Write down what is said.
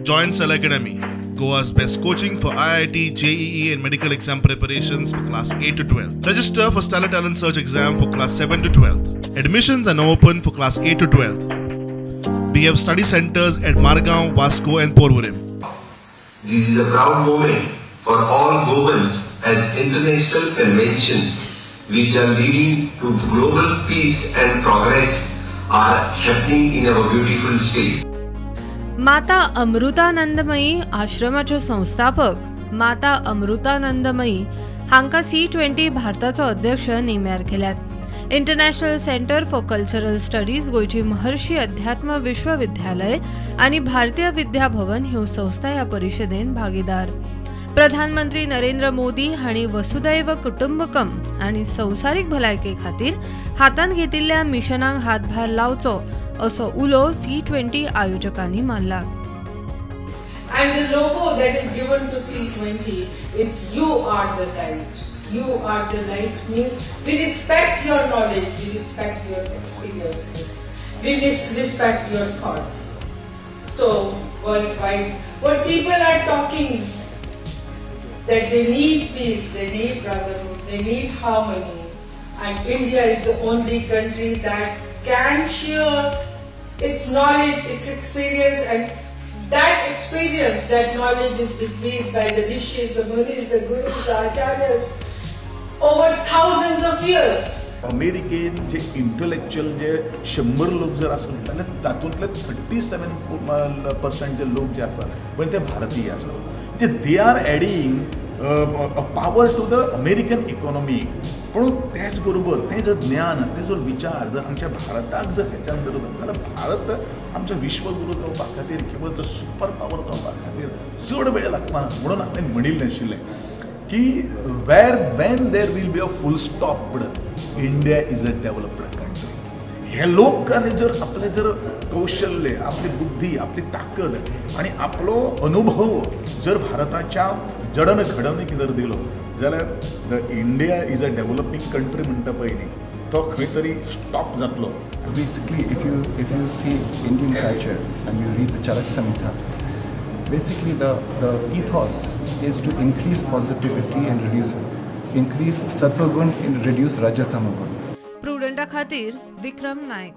Join Cell Academy, Goa's best coaching for IIT, JEE and medical exam preparations for class 8 to 12. Register for Stellar Talent Search exam for class 7 to 12. Admissions are now open for class 8 to 12. We have study centers at Margao, Vasco and Porvorim. This is a proud moment for all Goans as international conventions which are leading to global peace and progress are happening in our beautiful state. Mata Amritanandamayi आश्रमाच्यो संस्थापक माता अमृतानंदमयी हांका C20 भारताचो अध्यक्ष नेम्यार केल्यात. International centre for cultural studies, गोयची महर्षी अध्यात्म विश्वविद्यालय आणि भारतीय विद्या भवन ह्यो संस्था ह्या परिशदेन भागीदार. प्रधानमंत्री नरेंद्र मोदी हांणी वसुदैव कुटुंबकम आणि संवसारीक भलायके खातीर हातान घेतिल्ल्या मिशनाक हातभार लावचो असो उलो C20 आयोजकांनी मारला. And the logo that is given to C20 is "You are the light." You are the light means we respect your knowledge, we respect your experiences, we respect your thoughts. So worldwide, what people are talking that they need peace, they need brotherhood, they need harmony, and India is the only country that can share its knowledge, its experience, and that experience, that knowledge is bequeathed by the rishis, the munis, the gurus, the acharyas over thousands of years. अमेरिकेन जे intellectual जे 100 लोक जर असले जाल्यार तातूंतले 37% जे लोक जे आसात पण ते भारतीय आसात. They are adding a power to the American economy. पण त्याच बरोबर ते जर ज्ञान ते जर विचार जर आमच्या भारताक जर ह्याच्यान धरत जाल्यार भारत आमचो विश्वगुरू जावपा खातीर किंवा तो सुपर पावर जावपा खातीर चड वेळ लागना. म्हणून हांवें म्हणिल्लें आशिल्लें की when there will be a full stop, India is a developed country. हे लोकांनी जर आपले जर कौशल्य, आपली बुद्धी, आपली ताकद आणि आपलो अनुभव जर भारताच्या जडण घडणुकीक जर दिलो जाल्यार the India is a developing country म्हणटा पळय न्ही तो खंय तरी स्टॉप जातलो. Basically, if you see Indian culture and you read the Charak Samhita, basically the ethos is to increase positivity and increase sattva gun and reduce rajatama gun. प्रुडंटा खातीर विक्रम नायक.